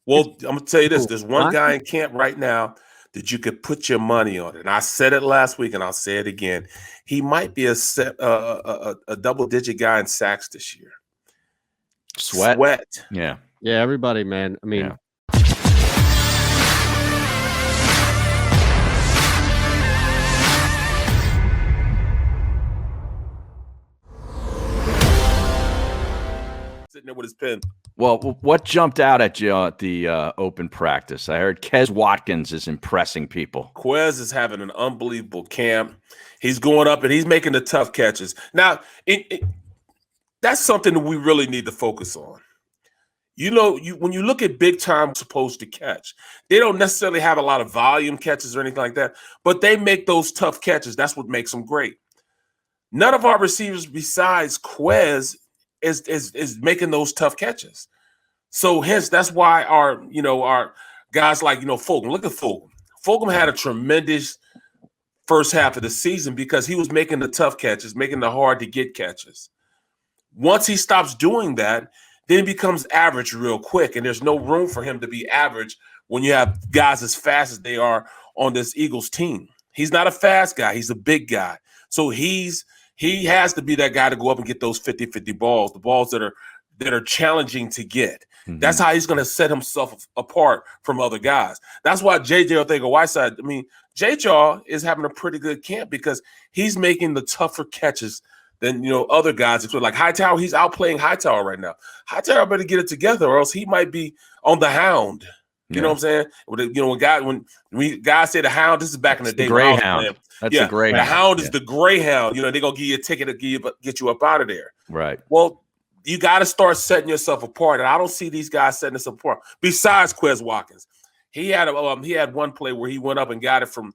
Well, I'm gonna tell you this: Who, there's one Watkins? guy in camp right now that you could put your money on it. And I said it last week, and I'll say it again. He might be a double-digit guy in sacks this year. Sweat. Yeah. Yeah, everybody, man. I mean, Yeah. Sitting there with his pen. Well, what jumped out at you at the open practice? I heard Quez Watkins is impressing people. Quez is having an unbelievable camp. He's going up and he's making the tough catches. Now, that's something that we really need to focus on. You know, when you look at big time supposed to catch, they don't necessarily have a lot of volume catches or anything like that, but they make those tough catches. That's what makes them great. None of our receivers besides Quez is making those tough catches. So hence that's why our guys like Fulgham. Look at Fulgham. Fulgham had a tremendous first half of the season because he was making the tough catches, making the hard to get catches. Once he stops doing that, then he becomes average real quick, and there's no room for him to be average when you have guys as fast as they are on this Eagles team. He's not a fast guy. He's a big guy. So he has to be that guy to go up and get those 50-50 balls, the balls that are challenging to get. Mm-hmm. That's how he's going to set himself apart from other guys. That's why J.J. Arcega-Whiteside, J-Jaw is having a pretty good camp because he's making the tougher catches than other guys. Like Hightower, he's outplaying Hightower right now. Hightower better get it together, or else he might be on the hound. You know what I'm saying? When guys say the hound, this is back in the day. Greyhound. That's the Greyhound. The hound is the Greyhound. They're gonna give you a ticket to get you up out of there. Right. Well, you got to start setting yourself apart, and I don't see these guys setting us apart. Besides Quez Watkins, he had one play where he went up and got it from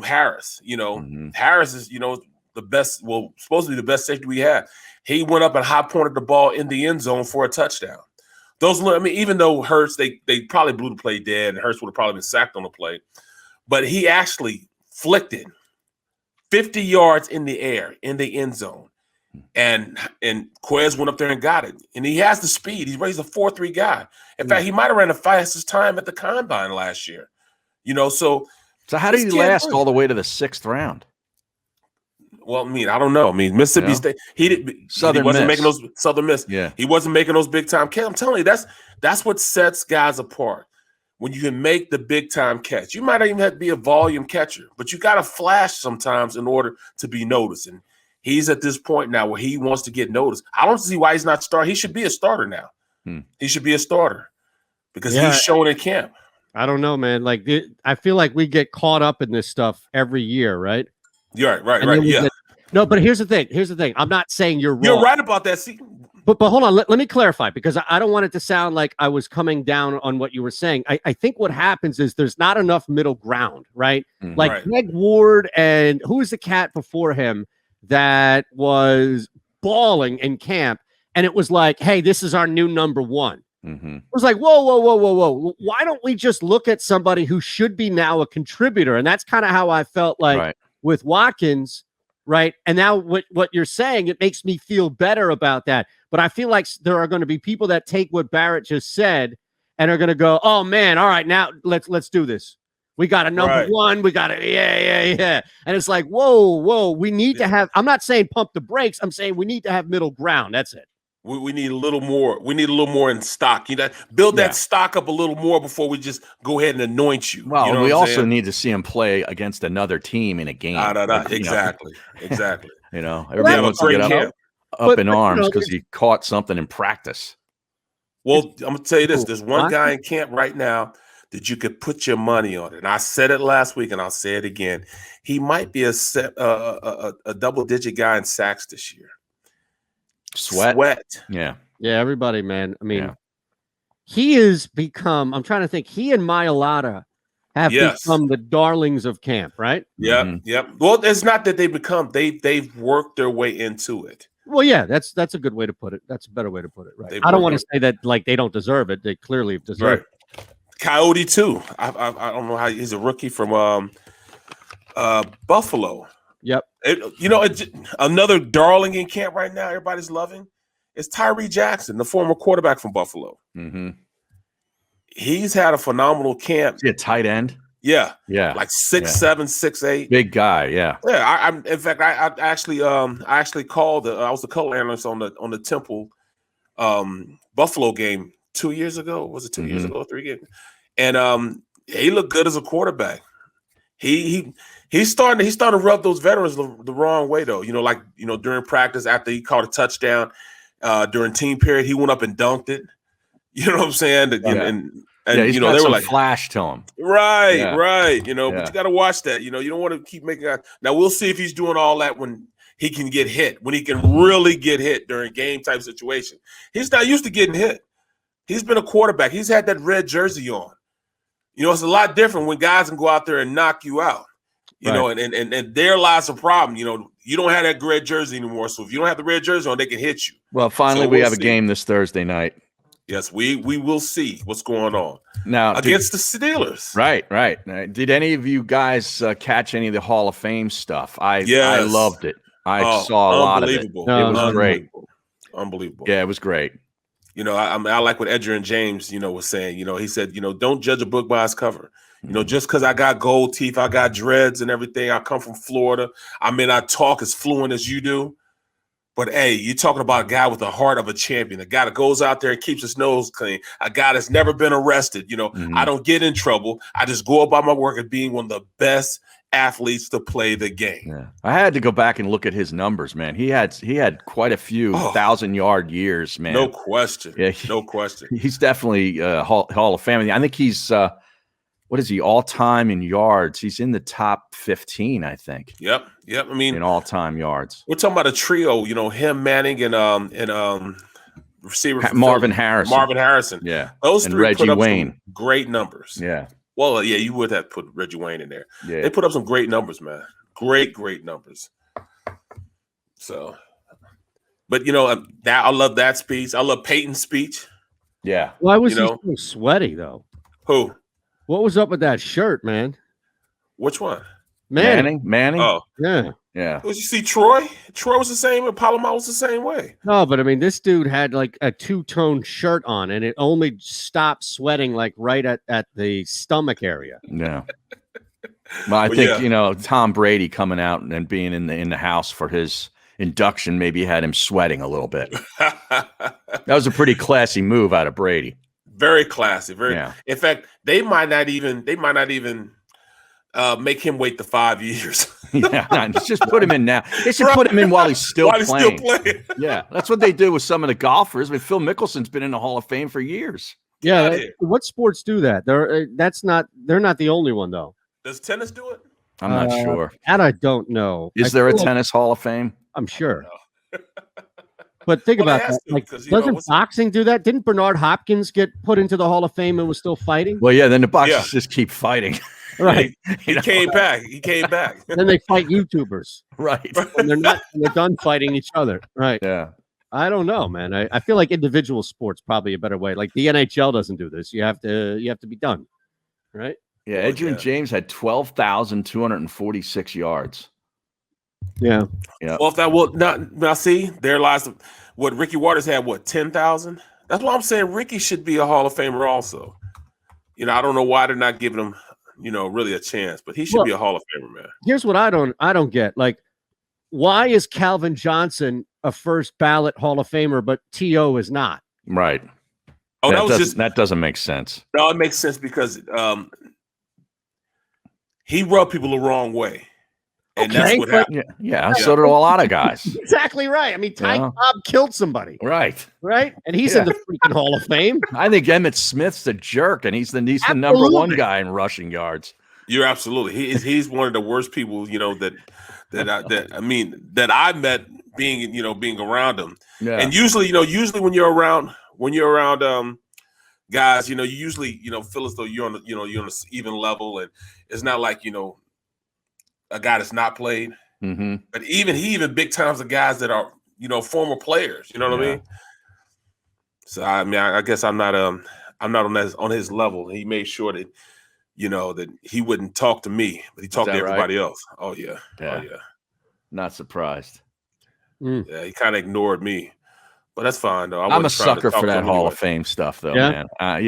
Harris. Harris is the best. Well, supposed to be the best safety we had. He went up and high pointed the ball in the end zone for a touchdown. Even though Hurts, they probably blew the play dead, and Hurts would have probably been sacked on the play, but he actually flicked it 50 yards in the air in the end zone, and Quez went up there and got it, and he has the speed. He's a 4.3 guy. In fact, he might have ran the fastest time at the combine last year. So how did he last all the way to the 6th round? Well, I don't know. Mississippi State, he wasn't making those Southern Miss. Yeah, he wasn't making those big time catches. I'm telling you, that's what sets guys apart. When you can make the big time catch, you might not even have to be a volume catcher, but you got to flash sometimes in order to be noticed. And he's at this point now where he wants to get noticed. I don't see why he's not starting. He should be a starter now. He should be a starter because he's showing in camp. I don't know, man. Like I feel like we get caught up in this stuff every year, right? You're right. Yeah. No, but here's the thing. I'm not saying you're wrong. You're right about that. See, but hold on. Let me clarify, because I don't want it to sound like I was coming down on what you were saying. I think what happens is there's not enough middle ground, right? Like Greg Ward and who was the cat before him that was balling in camp, and it was like, hey, this is our new number one. It was like, whoa. Why don't we just look at somebody who should be now a contributor? And that's kind of how I felt like with Watkins, right? And now what you're saying, it makes me feel better about that. But I feel like there are going to be people that take what Barrett just said and are going to go, oh man, all right, now let's do this. We got a number one. We got a yeah. And it's like, whoa. We need to have, I'm not saying pump the brakes. I'm saying we need to have middle ground. That's it. We need a little more. We need a little more in stock. Build that stock up a little more before we just go ahead and anoint you. Well, we also need to see him play against another team in a game. Exactly. Everybody wants to get up in arms because he caught something in practice. Well, I'm gonna tell you this: there's one guy in camp right now that you could put your money on it. And I said it last week, and I'll say it again. He might be a double-digit guy in sacks this year. Sweat. Yeah, everybody, man. He has become, I'm trying to think, he and Mailata have become the darlings of camp, right? Yep. Well, it's not that they've worked their way into it. Well, yeah, that's a good way to put it. That's a better way to put it, right? I don't want to say that like they don't deserve it. They clearly deserve it. Coyote too. I don't know how he's a rookie from Buffalo. Yep. Another darling in camp right now, everybody's loving, is Tyree Jackson, the former quarterback from Buffalo. he's had a phenomenal camp. Is he a tight end? Yeah, Yeah, like 6'7", 6'8". Big guy. Yeah, yeah. In fact, I actually called. I was the color analyst on the Temple Buffalo game 2 years ago. Was it 2 years ago? 3 games, and he looked good as a quarterback. He's starting to rub those veterans the wrong way though. Like during practice after he caught a touchdown during team period, he went up and dunked it. You know what I'm saying? And he's got they some were like flash to him. Right. But you got to watch that. You don't want to keep making that. Now we'll see if he's doing all that when he can get hit, when he can really get hit during game type situation. He's not used to getting hit. He's been a quarterback. He's had that red jersey on. It's a lot different when guys can go out there and knock you out. And there lies a problem. You don't have that red jersey anymore. So if you don't have the red jersey on, they can hit you. Well, finally, we have a game this Thursday night. Yes, we will see what's going on now against the Steelers. Right. Did any of you guys catch any of the Hall of Fame stuff? I loved it. I saw a lot of it. It was great. Unbelievable. Yeah, it was great. I like what Edger and James, was saying. He said, don't judge a book by its cover. Just because I got gold teeth, I got dreads and everything. I come from Florida. I may not talk as fluent as you do. But, hey, you're talking about a guy with the heart of a champion, a guy that goes out there and keeps his nose clean, a guy that's never been arrested. I don't get in trouble. I just go about my work of being one of the best athletes to play the game. Yeah. I had to go back and look at his numbers, man. He had quite a few 1,000-yard years, man. No question. Yeah, no question. He's definitely Hall of Fame. I think he's what is he all-time in yards? He's in the top 15, I think. Yep. I mean, in all-time yards. We're talking about a trio, him, Manning, and receiver Marvin Harrison. Yeah. Those three Reggie put up Wayne. Some great numbers. Yeah. Well, yeah, you would have put Reggie Wayne in there. Yeah. They put up some great numbers, man. Great numbers. So, but I love that speech. I love Peyton's speech. Yeah. Why was he so sweaty though? Who? What was up with that shirt, man? Which one? Manning? Oh, yeah. You see Troy? Troy was the same. And Palomar was the same way. No, but I mean, this dude had like a two-tone shirt on, and it only stopped sweating like right at the stomach area. Yeah. Well, I think Tom Brady coming out and being in the house for his induction maybe had him sweating a little bit. That was a pretty classy move out of Brady. Very classy. In fact, they might not even make him wait the 5 years. Just put him in now. They should put him in while he's still playing. Yeah, that's what they do with some of the golfers. I mean, Phil Mickelson's been in the Hall of Fame for years. Yeah, what sports do that? They're not the only one though. Does tennis do it? I'm not sure. And I don't know. Is there a tennis Hall of Fame? I'm sure. But think about that. Like, doesn't boxing do that? Didn't Bernard Hopkins get put into the Hall of Fame and was still fighting? Well, yeah. Then the boxers just keep fighting. Right. He came back. Then they fight YouTubers. Right. And they're done fighting each other. Right. Yeah. I don't know, man. I feel like individual sports probably a better way. Like the NHL doesn't do this. You have to be done. Right. Yeah. Adrian James had 12,246 yards. Yeah. Well, if that will now see, there lies what Ricky Waters had. What 10,000? That's why I'm saying Ricky should be a Hall of Famer also. I don't know why they're not giving him, really a chance, but he should be a Hall of Famer, man. Here's what I don't get. Like, why is Calvin Johnson a first ballot Hall of Famer, but T.O. is not? Right. Oh, that doesn't make sense. No, it makes sense because he rubbed people the wrong way. And that's what happened. Yeah, so did a lot of guys. Exactly right. I mean, Ty Cobb killed somebody. Right. And he's in the freaking Hall of Fame. I think Emmitt Smith's a jerk, and he's the number one guy in rushing yards. You're absolutely. He's one of the worst people, that I met being around him. Yeah. And usually when you're around guys, you usually feel as though you're on an even level, and it's not like a guy that's not played, but even big times the guys that are former players. You know what I mean? So I guess I'm not on his level. He made sure that that he wouldn't talk to me, but he talked to everybody else. Oh yeah. Not surprised. Yeah, he kind of ignored me, but that's fine though. I'm a sucker for that Hall of Fame stuff though, man. I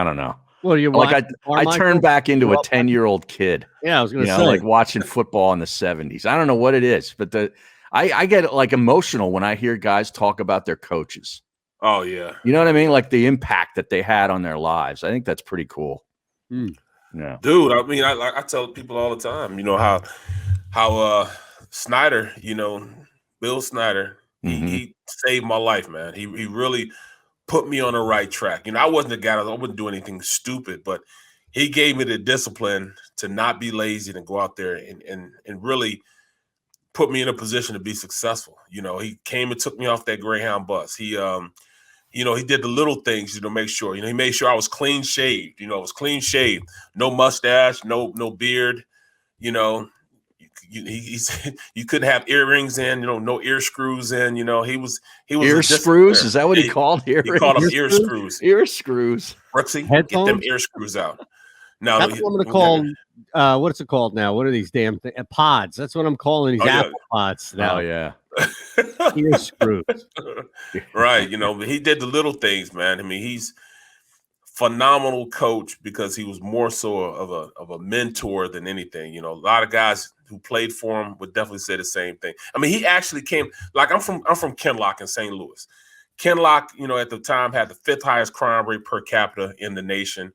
don't know. Well, you like I turned back into a 10-year-old kid. Yeah, I was going to say, like watching football in the 70s. I don't know what it is, but I get like emotional when I hear guys talk about their coaches. Oh yeah, you know what I mean? Like the impact that they had on their lives. I think that's pretty cool. Yeah, dude. I mean, I tell people all the time, you know how Snyder, you know, Bill Snyder, he saved my life, man. He really put me on the right track. You know, I wasn't a guy, I wouldn't do anything stupid, but he gave me the discipline to not be lazy and go out there and really put me in a position to be successful. You know, he came and took me off that Greyhound bus. He you know, he did the little things, you know, make sure, you know, he made sure I was clean shaved, you know, I was clean shaved, no mustache, no beard, you know. He said you couldn't have earrings in, you know, no ear screws in, you know. He was ear screws. Is that what he called earrings? He called them ear screws. Ear screws. Brooksy, get them ear screws out. Now that's what I'm going to call. What's it called now? What are these damn pods? That's what I'm calling these Apple pods now. Oh yeah, ear screws. Right. You know, but he did the little things, man. I mean, he's phenomenal coach because he was more so of a mentor than anything. You know, a lot of guys who played for him would definitely say the same thing. I mean, he actually came, like I'm from Kenlock in St. Louis. Kenlock, you know, at the time had the 5th highest crime rate per capita in the nation.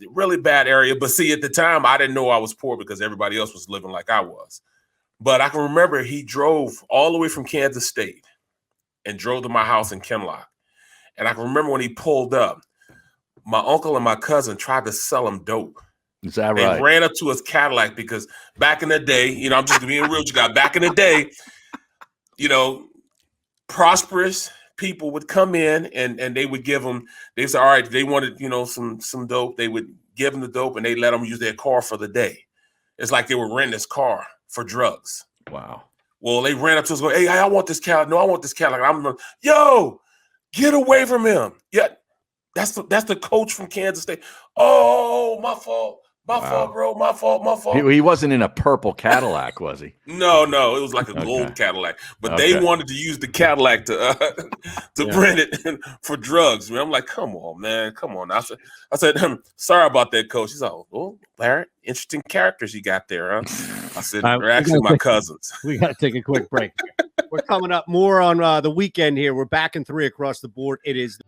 Really bad area. But see, at the time, I didn't know I was poor because everybody else was living like I was. But I can remember he drove all the way from Kansas State and drove to my house in Kenlock. And I can remember when he pulled up, my uncle and my cousin tried to sell him dope. Is that they right? Ran up to his Cadillac because back in the day, you know, I'm just being real with you guys. Back in the day, you know, prosperous people would come in and they would give them, they said, all right, they wanted, you know, some dope. They would give them the dope and they let them use their car for the day. It's like they were renting this car for drugs. Wow. Well, they ran up to us going, hey, I want this Cadillac. No, I want this Cadillac. I'm going, yo, get away from him. Yeah. That's the coach from Kansas State. Oh, my fault. My fault, bro. My fault. He wasn't in a purple Cadillac, was he? No. It was like a gold Cadillac. But they wanted to use the Cadillac to rent it for drugs. Man, I'm like, come on, man. Come on. I said, sorry about that, coach. He's like, oh, Barrett, interesting characters you got there, huh? I said, they're actually my cousins. We got to take a quick break. We're coming up more on the weekend here. We're back in 3 across the board. It is